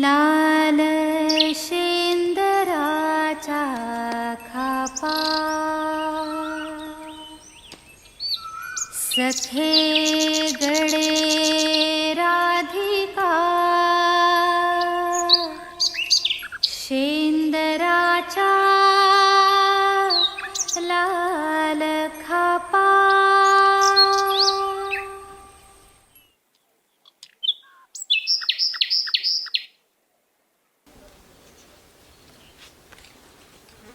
लाल शेंदराचा खापा सखे गडे राधिका शेंदराचा लाल खापा.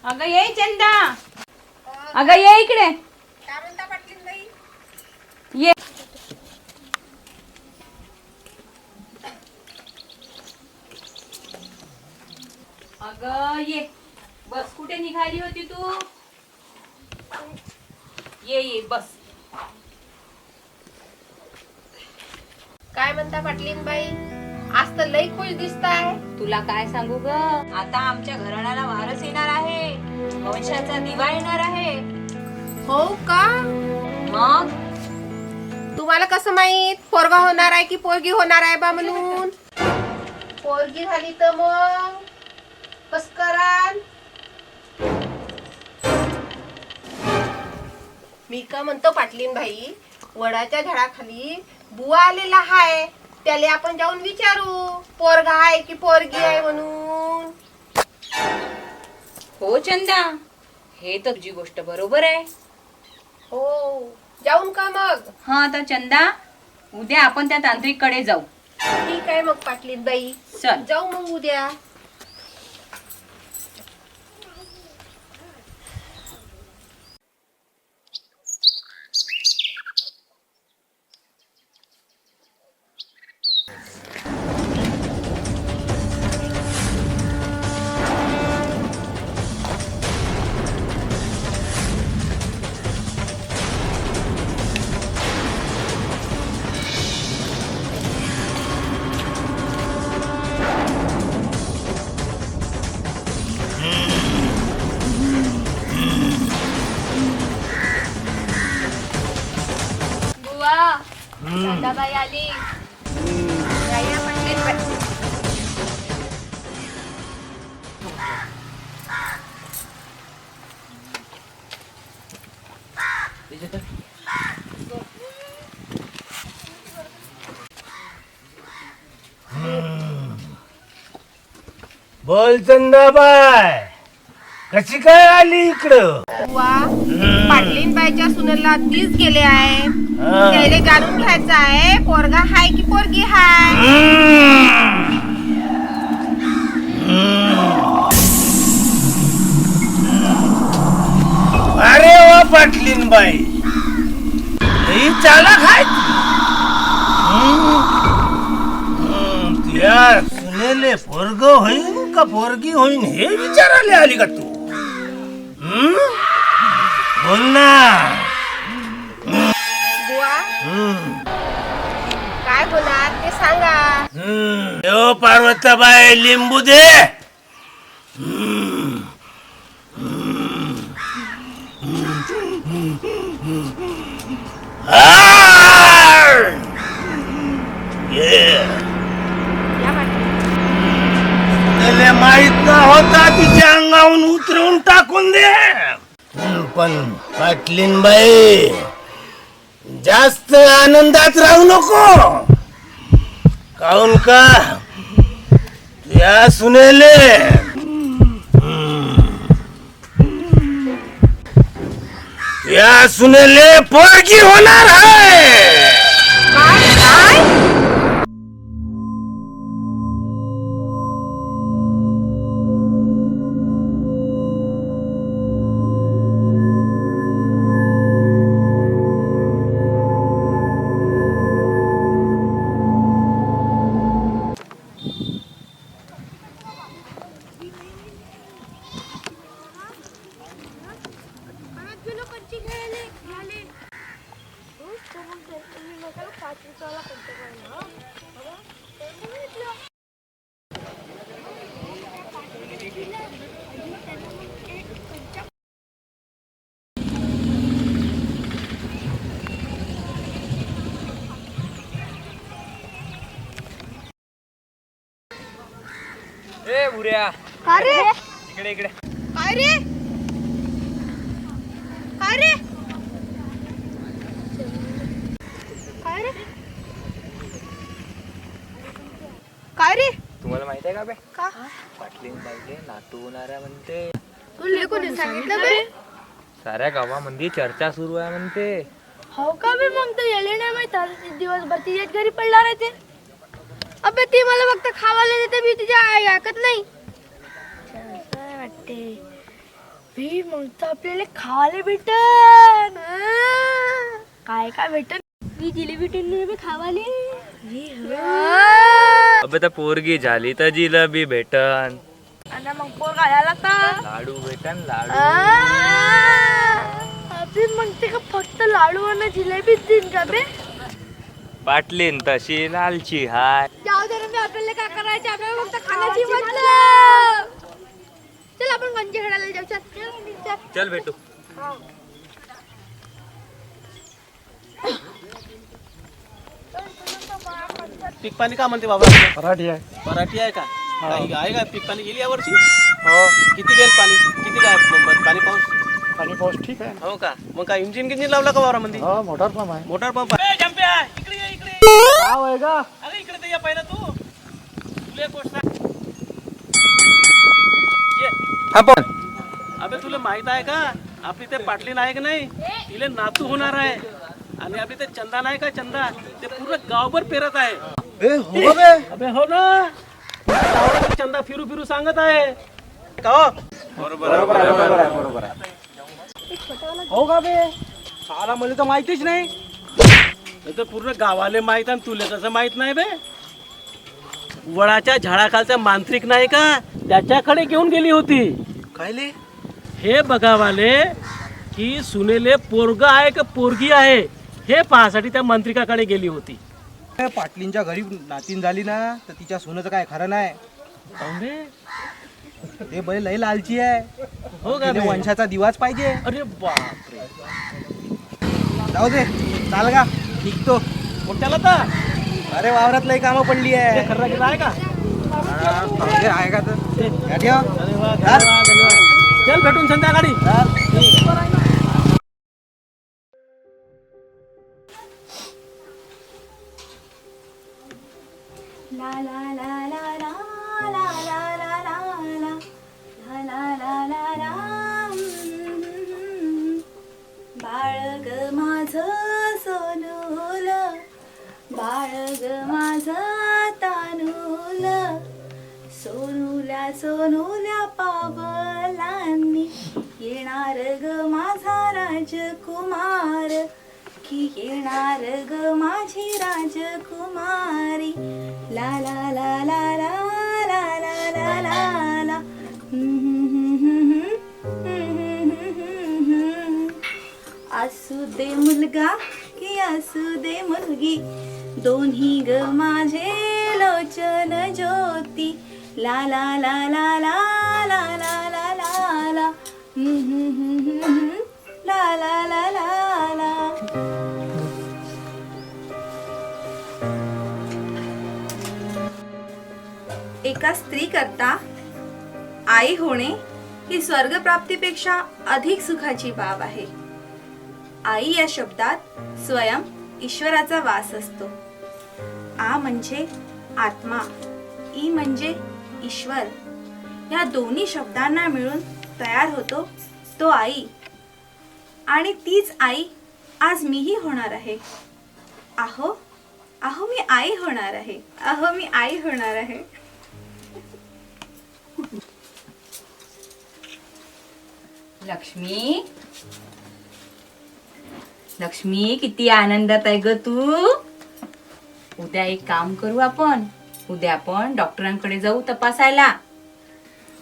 अगं ये चंदा, अगं ये इकडे. काय म्हणता पाटलीन बाई? ये. अगं ये. बस. कुठे निघाली होती तू? ये ये बस. काय म्हणता पाटलीन बाई? आज तर लई खुश दिसताय. तुला काय सांगू ग, आता आमच्या घराण्याला वारस येणार आहे, वंशाचा दिवा येणार आहे. हो का? मग तुम्हाला कसं माहित पोरगा होणार आहे की पोरगी होणार आहे बा म्हणून? पोरगी झाली तर मग कस कराल? मी का म्हणतो पाटलीन भाई, वडाच्या झाडाखाली बुवा आलेला हाय, त्याला आपण जाऊन विचारू पोरगा आहे की पोरगी आहे म्हणून. हो चंदा, हे तर तुझी गोष्ट बरोबर आहे. हो, जाऊन का मग? हा आता चंदा, उद्या आपण त्या तांत्रिक कडे जाऊ. ठीक आहे मग पाटलीन बाई, चल जाऊ मग उद्या. संध्याबाई आली. या पाटलीन बाई. बोल चंदाबाई, कशी काय आली इकडं? बुवा, पाटलीन बाईच्या सुनेला तीच गेले आहे. त्याला जाणून घ्यायचं आहे पोरगा हाय की पोरगी हाय. अरे वा पाटलीन बाई, ही चालक आहे. त्या सुनेले पोरग होईन का पोरगी होईन हे विचारायला आली का तू? बोल ना. बुवा, काय होणार ते सांगा. देव पार्वताबाई लिंबू दे. त्याला माहित न होता तिच्या अंगाहून उतरवून टाकून दे. पण पाटलीन बाई, जास्त आनंदात राहू नको. काऊन का या सुनेले या सुनेले पोरगी होणार आहे. काय काय? ए बुऱ्या काय रे इकडे इकडे काय रे काय रे काय रे काय रे तुम्हाला माहित आहे का बे का पाटलीन बाईले नातू होणाऱ्या म्हणते तुला कोणी सांगितलं बे साऱ्या गावामध्ये चर्चा सुरू आहे म्हणते हो का बे मग तर यायला नाही माहित दिवसभर तिच्याच घरी पडला राहते अबे ती मला फक्त खावायला देते मी तिच्या आई ऐकत नाही काय वाटते बी मग तर आपल्याला खावायला भेटन काय काय भेटन मी जिलेबी टिल्ली खावाले अबे तर पोरगी झाली तर जिलेबी भेटन आणि मग पोर घालायला तर लाडू भेटन लाडू अबे मग ते का फक्त लाडू आणि जिलेबीच देईन का बे पाटलीन तशी लालची हाय जाऊ दे रे मी आपल्याला काय करायचे आपल्याला फक्त खाण्याची मतलब चल आपण गंजी खेळायला जाऊ चल चल भेटू पीक पाणी का म्हणते बाबा पराठी आहे पराठी आहे का काही आहे का पीक पाणी गेली यावर्षी हो किती गेल पाणी किती काय पाणी पाऊस पाणी पाऊस ठीक आहे हो का मग काय इंजिन गिंजिन लावला का वावरामध्ये हो मोटार पंप आहे मोटार पंप आहे इकडे ये इकडे गाव आहे का अरे इकडे तर या पहिला तू तुला एक गोष्ट सांग. ये. अबे तुला माहित आहे का आपली ते पाटलीन आहे का नाही तिले नातू होणार आहे आणि आपली ते चंदा नाही का चंदा ते पूर्ण गावभर पेरत आहे हो बे अबे हो ना गावाला चंदा फिरू फिरू सांगत आहे का हो? बरोबर आहे हो का बे साला मला तर माहितीच नाही नाही तर पूर्ण गावाले माहित आणि तुला कसं माहित नाही बे वडाच्या झाडाखालचा मांत्रिक नाही का त्याच्याकडे घेऊन गेली होती कायले हे बघावाले की सुनेले पोरग आहे का पोरगी आहे हे पाहण्यासाठी त्या मांत्रिकाकडे गेली होती पाटलींच्या घरी नातीन झाली ना तर तिच्या सोन्याचं काय खरं नाही काहून बे? ते बैल लई लालची आहे हो का तिने बे? वंशाचा दिवाच पाहिजे अरे बापरे जाऊ दे चाल का निघतो कोणत्याला तर अरे वावरात लई कामं पडली आहे ते खर्रा गेला आहे का पाहुणे आहे का तर या ठेव. अरे वा, धन्यवाद, धन्यवाद. चल भेटून संध्याकाळी ला ला ला ला ला ला ला ला ला ला ला ला ला ला बाळ ग माझं सोनूल बाळ ग माझं तानूल सोनूल्या सोनूल्या पावलांनी येणार ग माझा राजकुमार की येणार ग माझी राजकुमारी ला ला ला ला ला ला ला ला ला ला असू दे मुलगा की असू दे मुलगी दोन्ही ग माझे लोचन ज्योती ला ला ला ला ला ला ला ला ला ला ला ला ला ला ला एका स्त्री करता आई होणे ही स्वर्गप्राप्तीपेक्षा अधिक सुखाची बाब आहे. आई या शब्दात स्वयं ईश्वराचा वास असतो. आ म्हणजे आत्मा, ई म्हणजे ईश्वर. या दोन्ही शब्दांना मिळून तयार होतो तो आई. आणि तीच आई आज मीही होणार आहे. अहो अहो मी आई होणार आहे. अहो मी आई होणार आहे. लक्ष्मी लक्ष्मी किती आनंदात आहे ग तू. उद्या एक काम करू आपण. उद्या आपण डॉक्टरांकडे जाऊ तपासायला.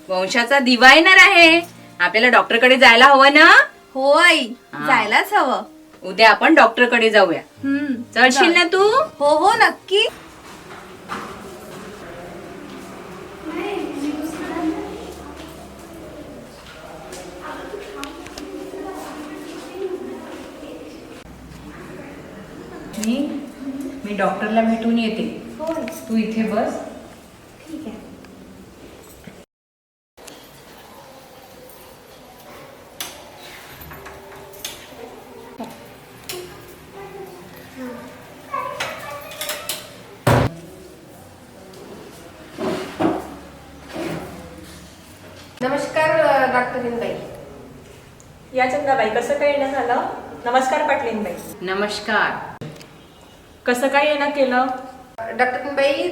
वंशाचा दिवा येणार आहे. आपल्याला डॉक्टरकडे जायला हवं ना. हो आई जायलाच हवं. उद्या आपण डॉक्टरकडे जाऊया. चढशील ना तू. हो हो नक्की. मी डॉक्टरला भेटून येते. तू इथे बस. ठीक आहे. नमस्कार डॉक्टरीनबाई. या चंदाबाई, कसं काय येणं झालं? नमस्कार पाटलीनबाई. नमस्कार. कसं काय येणं केलं? डॉक्टरीनबाई,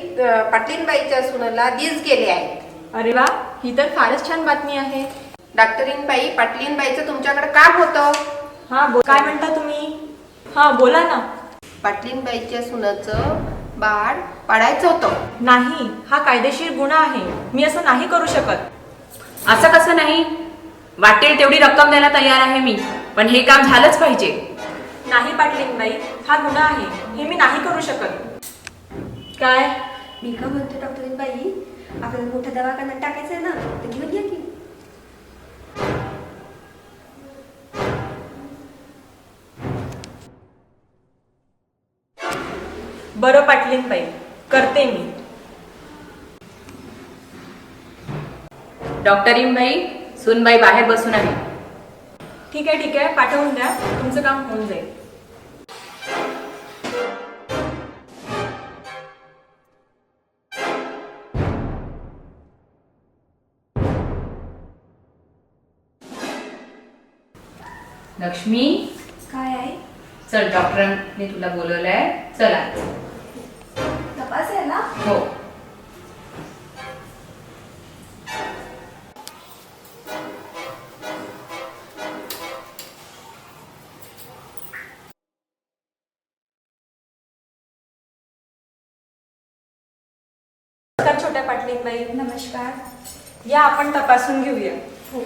पाटलीनबाईच्या सुनाला दिस गेले आहेत. अरे वा, ही तर फारच छान बातमी आहे. डॉक्टरीनबाई, पाटलीनबाईचं तुमच्याकडे काम होतं. हा, काय म्हणता तुम्ही? हा, बोला ना. पाटलीनबाईच्या सुनाचं बाळ पाडायचं होतं. नाही, हा कायदेशीर गुन्हा आहे. मी असं नाही करू शकत. असं कसं नाही? वाटेल तेवढी रक्कम द्यायला तयार आहे मी, पण हे काम झालंच पाहिजे. नाही पाटलीनबाई, हा गुन्हा आहे. हे मी नाही करू शकत. काय? मी का म्हणते डॉक्टरीनबाई, आपल्याला मोठ्या दवाखान्यात टाकायचंय ना, तर घेऊन या की. बरं पाटलीनबाई, करते मी. डॉक्टरीनबाई, सुनबाई बाहेर बसून आहे. ठीक आहे, पाठवून द्या. तुमचं काम होऊन जाईल. लक्ष्मी, काय आहे? चल, डॉक्टरांनी तुला बोलवलंय. चला. तपास आहे ना? हो. नमस्कार छोट्या पाटलीनबाई. नमस्कार. या, आपण तपासून घेऊया. हो.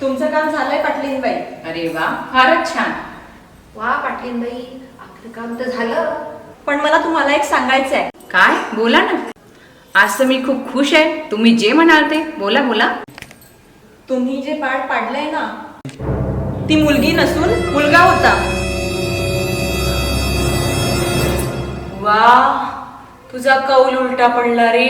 तुमचं काम झालंय पाटलीनबाई. अरे वा, फारच छान. वा पाटलीनबाई, आपलं काम तर झालं. पण मला तुम्हाला एक सांगायचं आहे. काय? बोला ना. आज तर मी खूप खुश आहे. तुम्ही जे म्हणाल ते बोला बोला. तुम्ही जे बाळ पाडलंय ना, ती मुलगी नसून मुलगा होता. वा, तुझा कौल उलटा पडला रे.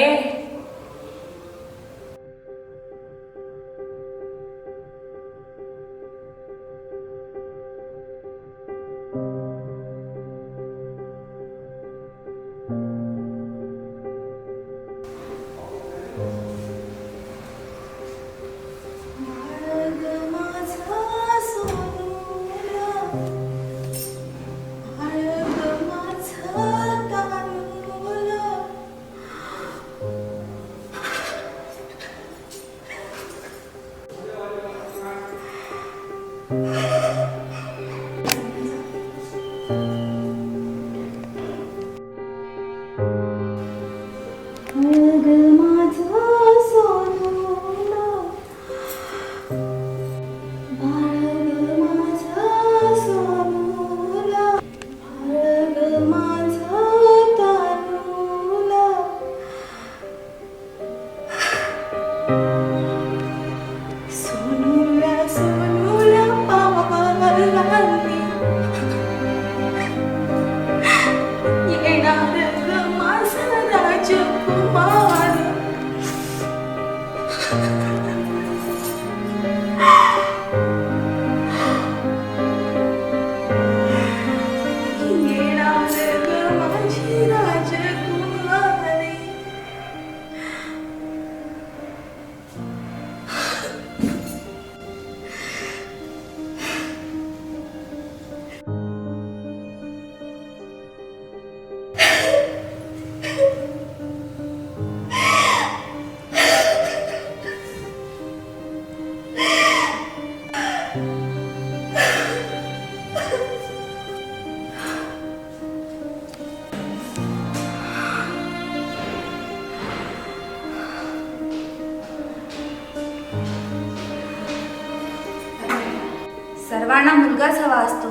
सर्वांना मुलगाच हवा असतो,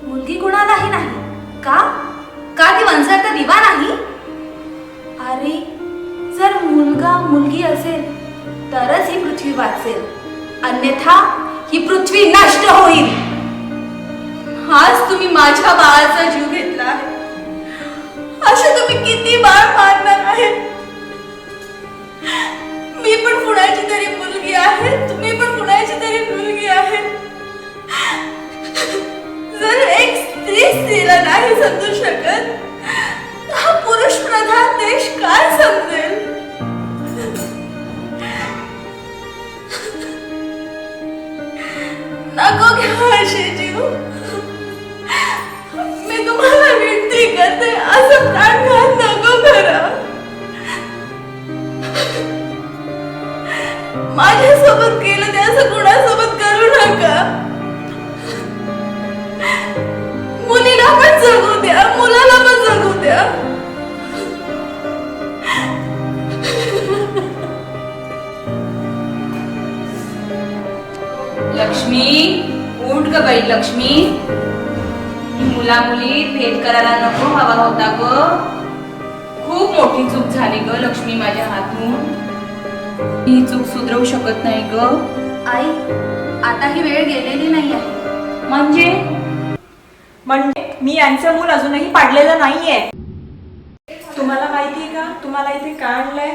मुलगी कुणालाही नाही. का? का ती वंशाचा दिवा नाही? अरे, जर मुलगा मुलगी असेल तरच ही पृथ्वी वाचेल, अन्यथा ही पृथ्वी नष्ट होईल. आज तुम्ही माझ्या बाळाचा जीव घेतला आहे, असे तुम्ही किती बाळ मारणार? समजत हा पुरुष प्रधान देश काय समजेल? नको घ्या असे जीव. मी तुम्हाला विनंती करते, असं प्राणघात नको करा. माझ्यासोबत केलं ते असं कुणासोबत करू नका. मुलीला पण जगू द्या, मुलाला पण जगू द्या. लक्ष्मी, उठ ग बाई लक्ष्मी. मुला मुली भेट करायला नको हवा होता ग. खूप मोठी चूक झाली ग लक्ष्मी माझ्या हातून. ही चूक सुधरवू शकत नाही ग. आई, आता ही वेळ गेलेली नाही आहे. म्हणजे मी यांचं मूल अजूनही पाडलेलं नाहीये. तुम्हाला माहितीये का तुम्हाला इथे का आणलंय?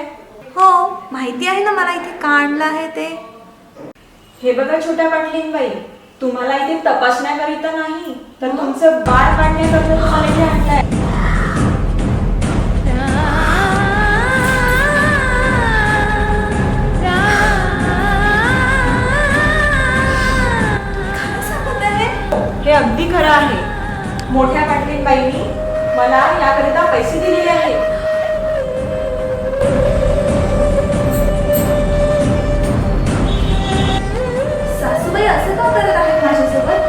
हो, माहिती आहे ना मला इथे का आणलं आहे ते. हे बघा छोट्या पाटलीनबाई, तुम्हाला इथे तपासण्याकरिता नाही तर तुमचं बाळ काढण्याकरिता तुम्हाला इथे आणलंय. हे अगदी खरं आहे. मोठ्या पाटलीनबाईंनी मला याकरिता पैसे दिलेले आहेत. सासूबाई असं का करत आहेत माझ्यासोबत?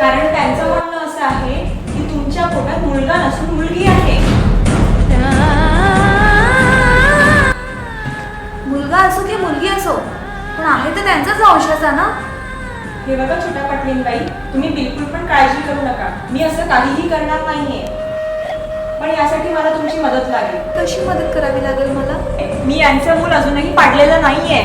कारण त्यांचं म्हणणं असं आहे की तुमच्या पोटात मुलगा नसून मुलगी आहे. मुलगा असो की मुलगी असो, पण आहे तर त्यांचाच वंशाचा ना. हे बघा छोट्या पाटलीनबाई, तुम्ही बिलकुल पण काळजी करू नका. मी असं काहीही करणार नाहीये, पण यासाठी मला तुमची मदत लागेल. कशी मदत करावी लागेल मला? मी यांचं मूल अजूनही पाडलेलं नाहीये.